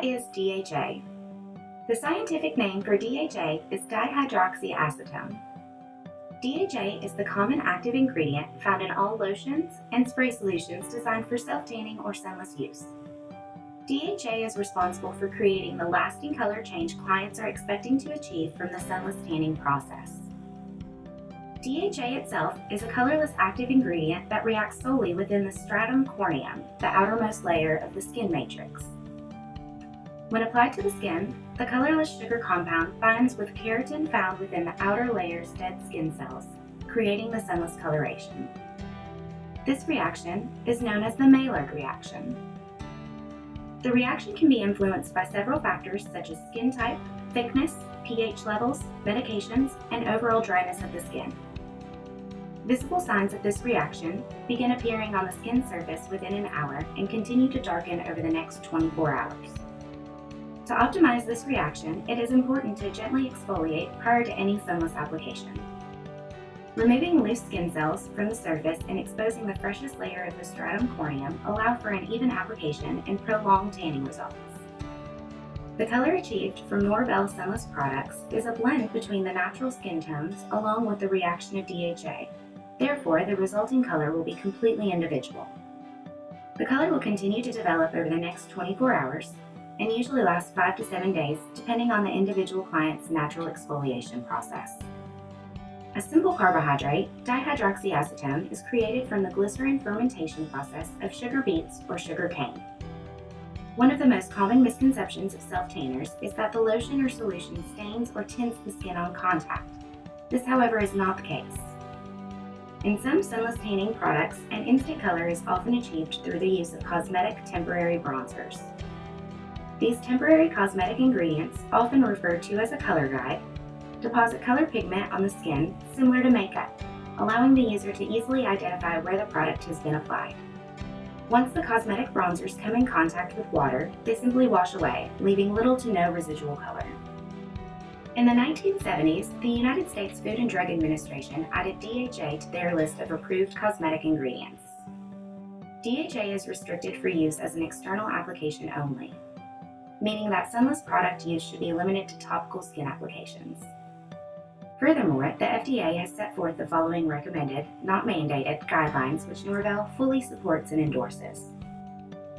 is DHA? The scientific name for DHA is dihydroxyacetone. DHA is the common active ingredient found in all lotions and spray solutions designed for self-tanning or sunless use. DHA is responsible for creating the lasting color change clients are expecting to achieve from the sunless tanning process. DHA itself is a colorless active ingredient that reacts solely within the stratum corneum, the outermost layer of the skin matrix. When applied to the skin, the colorless sugar compound binds with keratin found within the outer layer's dead skin cells, creating the sunless coloration. This reaction is known as the Maillard reaction. The reaction can be influenced by several factors such as skin type, thickness, pH levels, medications, and overall dryness of the skin. Visible signs of this reaction begin appearing on the skin surface within an hour and continue to darken over the next 24 hours. To optimize this reaction, it is important to gently exfoliate prior to any sunless application. Removing loose skin cells from the surface and exposing the freshest layer of the stratum corneum allow for an even application and prolonged tanning results. The color achieved from Norvell Sunless products is a blend between the natural skin tones along with the reaction of DHA. Therefore, the resulting color will be completely individual. The color will continue to develop over the next 24 hours and usually lasts 5 to 7 days, depending on the individual client's natural exfoliation process. A simple carbohydrate, dihydroxyacetone, is created from the glycerin fermentation process of sugar beets or sugar cane. One of the most common misconceptions of self-tanners is that the lotion or solution stains or tints the skin on contact. This, however, is not the case. In some sunless tanning products, an instant color is often achieved through the use of cosmetic temporary bronzers. These temporary cosmetic ingredients, often referred to as a color guide, deposit color pigment on the skin similar to makeup, allowing the user to easily identify where the product has been applied. Once the cosmetic bronzers come in contact with water, they simply wash away, leaving little to no residual color. In the 1970s, the United States Food and Drug Administration added DHA to their list of approved cosmetic ingredients. DHA is restricted for use as an external application only, meaning that sunless product use should be limited to topical skin applications. Furthermore, the FDA has set forth the following recommended, not mandated, guidelines which Norvell fully supports and endorses.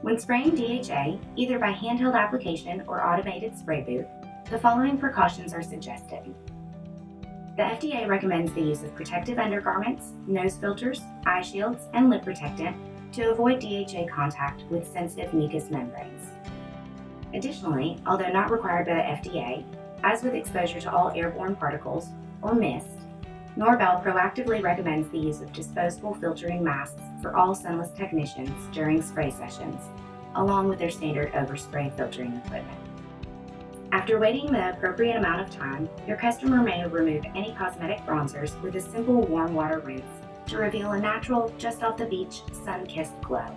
When spraying DHA, either by handheld application or automated spray booth, the following precautions are suggested. The FDA recommends the use of protective undergarments, nose filters, eye shields, and lip protectant to avoid DHA contact with sensitive mucous membranes. Additionally, although not required by the FDA, as with exposure to all airborne particles or mist, Norvell proactively recommends the use of disposable filtering masks for all sunless technicians during spray sessions, along with their standard overspray filtering equipment. After waiting the appropriate amount of time, your customer may remove any cosmetic bronzers with a simple warm water rinse to reveal a natural, just off the beach, sun-kissed glow.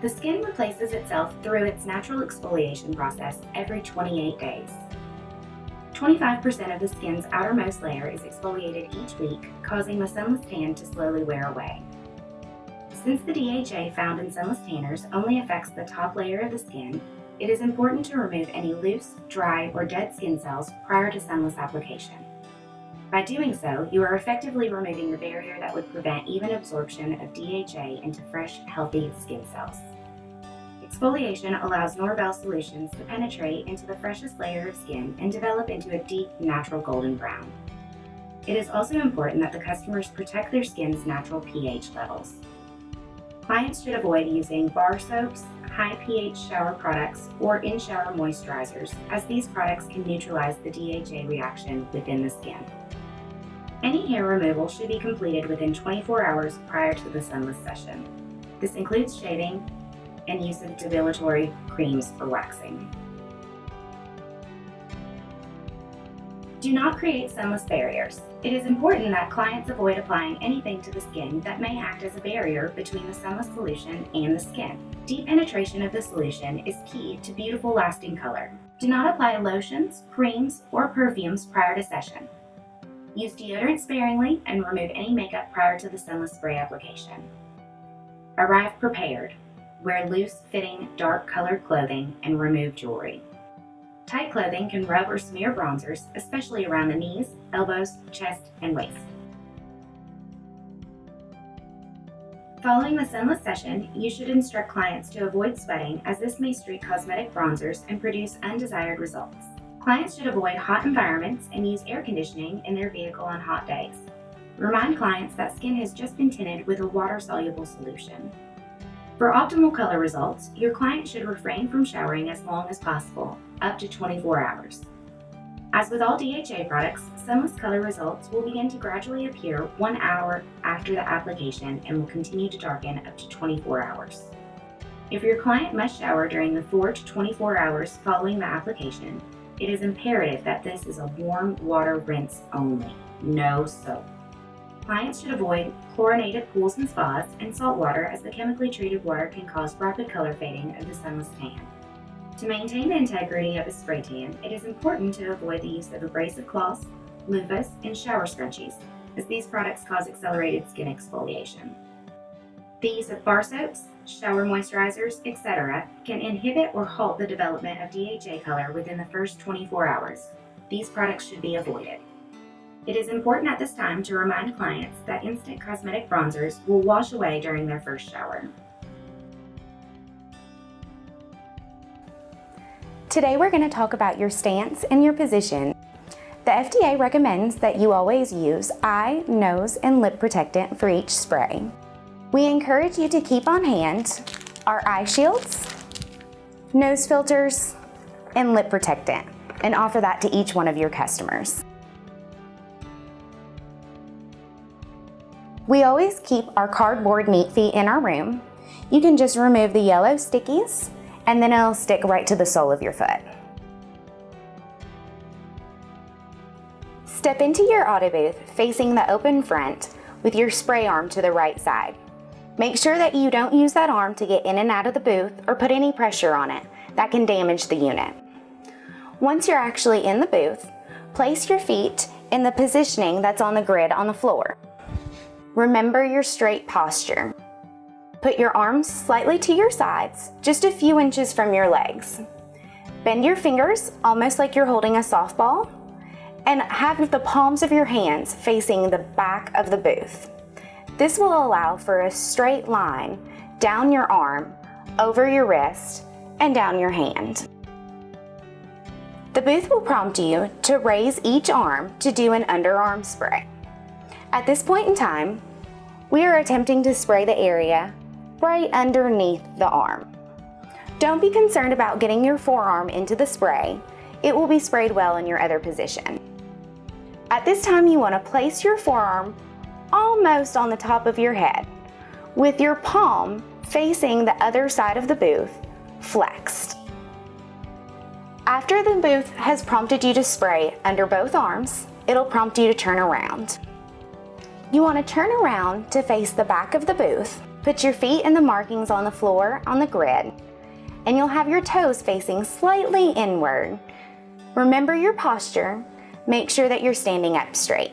The skin replaces itself through its natural exfoliation process every 28 days. 25% of the skin's outermost layer is exfoliated each week, causing the sunless tan to slowly wear away. Since the DHA found in sunless tanners only affects the top layer of the skin, it is important to remove any loose, dry, or dead skin cells prior to sunless application. By doing so, you are effectively removing the barrier that would prevent even absorption of DHA into fresh, healthy skin cells. Exfoliation allows Norvell solutions to penetrate into the freshest layer of skin and develop into a deep, natural golden brown. It is also important that the customers protect their skin's natural pH levels. Clients should avoid using bar soaps, high pH shower products, or in-shower moisturizers, as these products can neutralize the DHA reaction within the skin. Any hair removal should be completed within 24 hours prior to the sunless session. This includes shaving and use of depilatory creams for waxing. Do not create sunless barriers. It is important that clients avoid applying anything to the skin that may act as a barrier between the sunless solution and the skin. Deep penetration of the solution is key to beautiful lasting color. Do not apply lotions, creams, or perfumes prior to session. Use deodorant sparingly and remove any makeup prior to the sunless spray application. Arrive prepared. Wear loose-fitting, dark-colored clothing and remove jewelry. Tight clothing can rub or smear bronzers, especially around the knees, elbows, chest, and waist. Following the sunless session, you should instruct clients to avoid sweating, as this may streak cosmetic bronzers and produce undesired results. Clients should avoid hot environments and use air conditioning in their vehicle on hot days. Remind clients that skin has just been tinted with a water-soluble solution. For optimal color results, your client should refrain from showering as long as possible, up to 24 hours. As with all DHA products, sunless color results will begin to gradually appear 1 hour after the application and will continue to darken up to 24 hours. If your client must shower during the 4 to 24 hours following the application, it is imperative that this is a warm water rinse only, no soap. Clients should avoid chlorinated pools and spas and salt water, as the chemically treated water can cause rapid color fading of the sunless tan. To maintain the integrity of a spray tan, it is important to avoid the use of abrasive cloths, loofahs, and shower scrunchies, as these products cause accelerated skin exfoliation. The use of bar soaps, shower moisturizers, etc. can inhibit or halt the development of DHA color within the first 24 hours. These products should be avoided. It is important at this time to remind clients that instant cosmetic bronzers will wash away during their first shower. Today we're going to talk about your stance and your position. The FDA recommends that you always use eye, nose, and lip protectant for each spray. We encourage you to keep on hand our eye shields, nose filters, and lip protectant, and offer that to each one of your customers. We always keep our cardboard meat feet in our room. You can just remove the yellow stickies, and then it'll stick right to the sole of your foot. Step into your auto booth facing the open front with your spray arm to the right side. Make sure that you don't use that arm to get in and out of the booth or put any pressure on it. That can damage the unit. Once you're actually in the booth, place your feet in the positioning that's on the grid on the floor. Remember your straight posture. Put your arms slightly to your sides, just a few inches from your legs. Bend your fingers almost like you're holding a softball, and have the palms of your hands facing the back of the booth. This will allow for a straight line down your arm, over your wrist, and down your hand. The booth will prompt you to raise each arm to do an underarm spray. At this point in time, we are attempting to spray the area right underneath the arm. Don't be concerned about getting your forearm into the spray. It will be sprayed well in your other position. At this time, you want to place your forearm almost on the top of your head, with your palm facing the other side of the booth, flexed. After the booth has prompted you to spray under both arms, it'll prompt you to turn around. You want to turn around to face the back of the booth. Put your feet in the markings on the floor on the grid, and you'll have your toes facing slightly inward. Remember your posture. Make sure that you're standing up straight.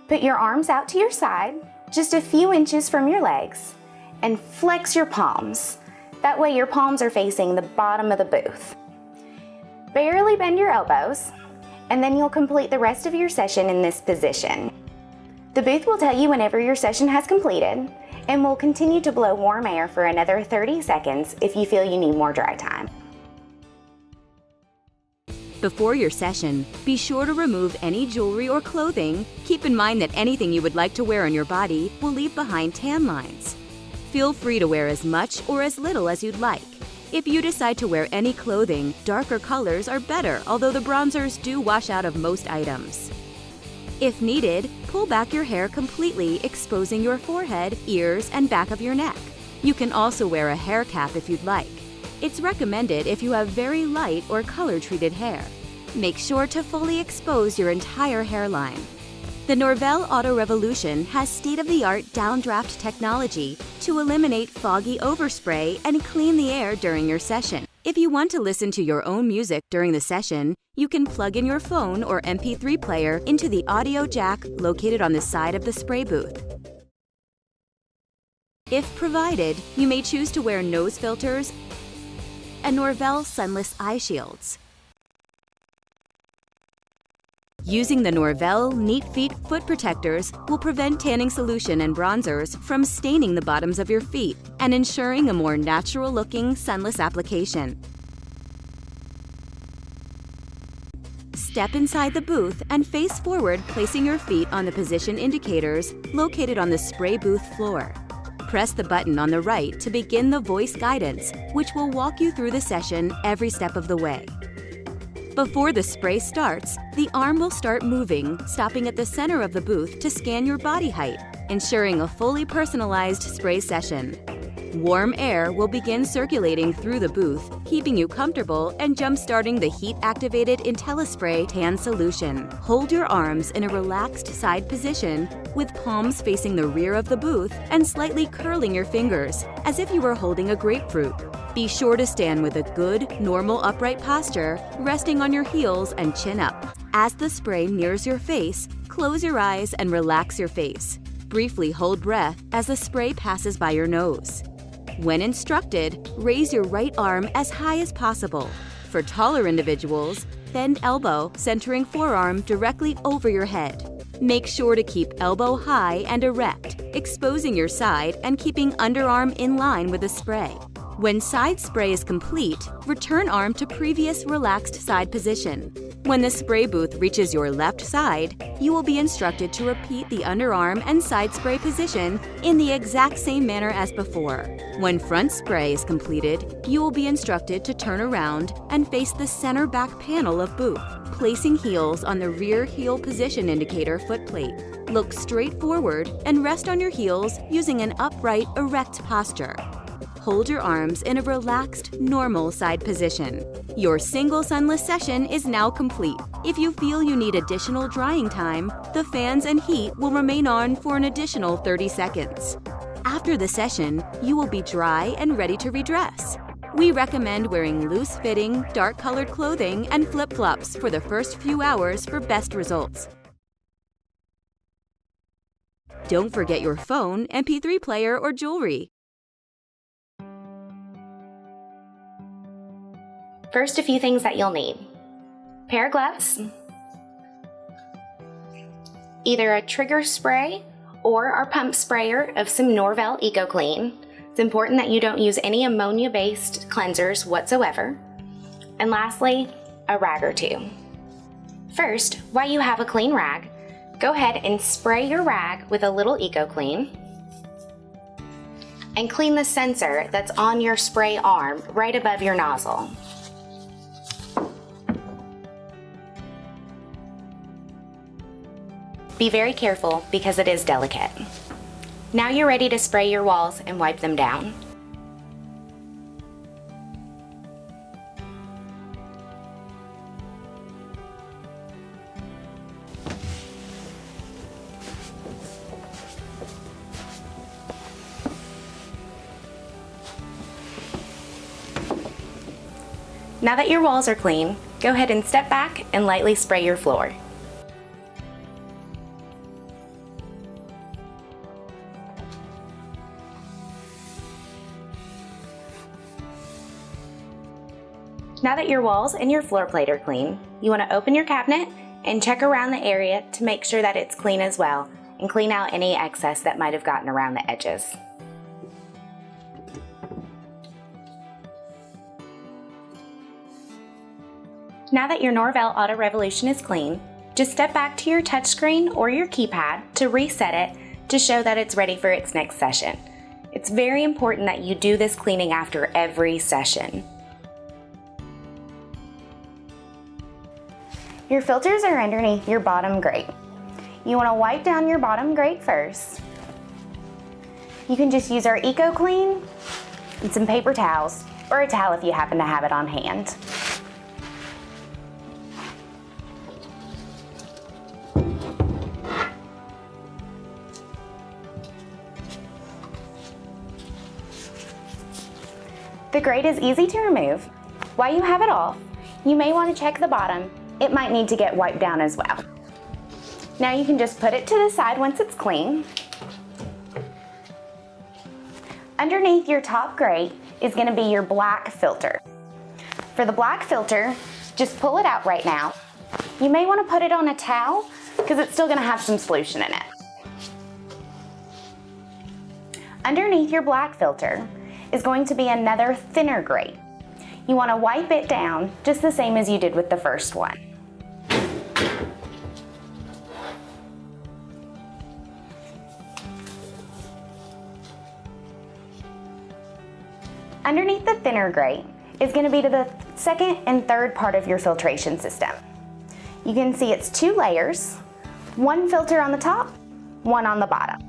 Put your arms out to your side, just a few inches from your legs, and flex your palms. That way your palms are facing the bottom of the booth. Barely bend your elbows, and then you'll complete the rest of your session in this position. The booth will tell you whenever your session has completed, and will continue to blow warm air for another 30 seconds if you feel you need more dry time. Before your session, be sure to remove any jewelry or clothing. Keep in mind that anything you would like to wear on your body will leave behind tan lines. Feel free to wear as much or as little as you'd like. If you decide to wear any clothing, darker colors are better, although the bronzers do wash out of most items. If needed, pull back your hair completely, exposing your forehead, ears, and back of your neck. You can also wear a hair cap if you'd like. It's recommended if you have very light or color-treated hair. Make sure to fully expose your entire hairline. The Norvell Auto Revolution has state-of-the-art downdraft technology to eliminate foggy overspray and clean the air during your session. If you want to listen to your own music during the session, you can plug in your phone or MP3 player into the audio jack located on the side of the spray booth. If provided, you may choose to wear nose filters and Norvell sunless eye shields. Using the Norvell Neat Feet foot protectors will prevent tanning solution and bronzers from staining the bottoms of your feet and ensuring a more natural-looking sunless application. Step inside the booth and face forward, placing your feet on the position indicators located on the spray booth floor. Press the button on the right to begin the voice guidance, which will walk you through the session every step of the way. Before the spray starts, the arm will start moving, stopping at the center of the booth to scan your body height, ensuring a fully personalized spray session. Warm air will begin circulating through the booth, keeping you comfortable and jump-starting the heat-activated IntelliSpray tan solution. Hold your arms in a relaxed side position with palms facing the rear of the booth and slightly curling your fingers, as if you were holding a grapefruit. Be sure to stand with a good, normal upright posture, resting on your heels and chin up. As the spray nears your face, close your eyes and relax your face. Briefly hold breath as the spray passes by your nose. When instructed, raise your right arm as high as possible. For taller individuals, bend elbow, centering forearm directly over your head. Make sure to keep elbow high and erect, exposing your side and keeping underarm in line with the spray. When side spray is complete, return arm to previous relaxed side position. When the spray booth reaches your left side, you will be instructed to repeat the underarm and side spray position in the exact same manner as before. When front spray is completed, you will be instructed to turn around and face the center back panel of booth, placing heels on the rear heel position indicator footplate. Look straight forward and rest on your heels using an upright, erect posture. Hold your arms in a relaxed, normal side position. Your single sunless session is now complete. If you feel you need additional drying time, the fans and heat will remain on for an additional 30 seconds. After the session, you will be dry and ready to redress. We recommend wearing loose-fitting, dark-colored clothing and flip-flops for the first few hours for best results. Don't forget your phone, MP3 player, or jewelry. First, a few things that you'll need. Pair of gloves, either a trigger spray or our pump sprayer of some Norvell EcoClean. It's important that you don't use any ammonia-based cleansers whatsoever. And lastly, a rag or two. First, while you have a clean rag, go ahead and spray your rag with a little EcoClean and clean the sensor that's on your spray arm right above your nozzle. Be very careful because it is delicate. Now you're ready to spray your walls and wipe them down. Now that your walls are clean, go ahead and step back and lightly spray your floor. Now that your walls and your floor plate are clean, you want to open your cabinet and check around the area to make sure that it's clean as well, and clean out any excess that might have gotten around the edges. Now that your Norvell Auto Revolution is clean, just step back to your touchscreen or your keypad to reset it to show that it's ready for its next session. It's very important that you do this cleaning after every session. Your filters are underneath your bottom grate. You want to wipe down your bottom grate first. You can just use our EcoClean and some paper towels, or a towel if you happen to have it on hand. The grate is easy to remove. While you have it off, you may want to check the bottom. It might need to get wiped down as well. Now you can just put it to the side once it's clean. Underneath your top grate is going to be your black filter. For the black filter, just pull it out right now. You may want to put it on a towel because it's still going to have some solution in it. Underneath your black filter is going to be another thinner grate. You want to wipe it down just the same as you did with the first one. Underneath the thinner grate is going to be to the second and third part of your filtration system. You can see it's 2 layers, one filter on the top, one on the bottom.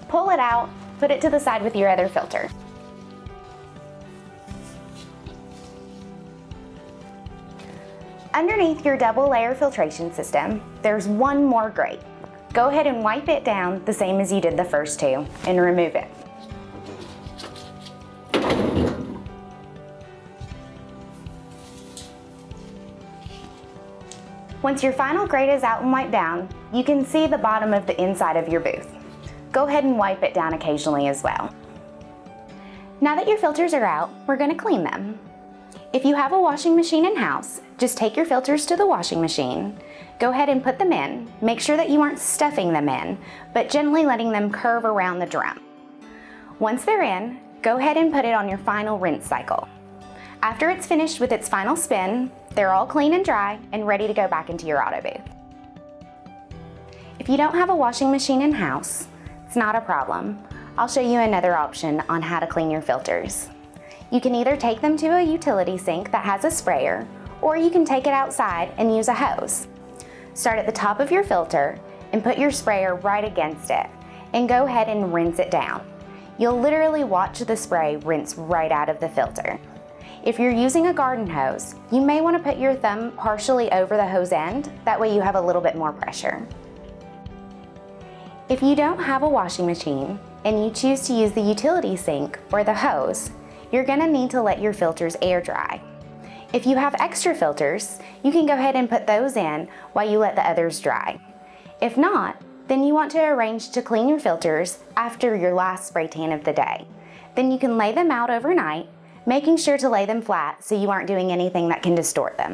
Pull it out, put it to the side with your other filter. Underneath your double layer filtration system, there's one more grate. Go ahead and wipe it down the same as you did the first 2 and remove it. Once your final grate is out and wiped down, you can see the bottom of the inside of your booth. Go ahead and wipe it down occasionally as well. Now that your filters are out, we're going to clean them. If you have a washing machine in-house, just take your filters to the washing machine, go ahead and put them in. Make sure that you aren't stuffing them in, but gently letting them curve around the drum. Once they're in, go ahead and put it on your final rinse cycle. After it's finished with its final spin, they're all clean and dry and ready to go back into your auto booth. If you don't have a washing machine in-house, it's not a problem. I'll show you another option on how to clean your filters. You can either take them to a utility sink that has a sprayer, or you can take it outside and use a hose. Start at the top of your filter and put your sprayer right against it, and go ahead and rinse it down. You'll literally watch the spray rinse right out of the filter. If you're using a garden hose, you may want to put your thumb partially over the hose end, that way you have a little bit more pressure. If you don't have a washing machine and you choose to use the utility sink or the hose, you're going to need to let your filters air dry. If you have extra filters, you can go ahead and put those in while you let the others dry. If not, then you want to arrange to clean your filters after your last spray tan of the day. Then you can lay them out overnight, making sure to lay them flat so you aren't doing anything that can distort them.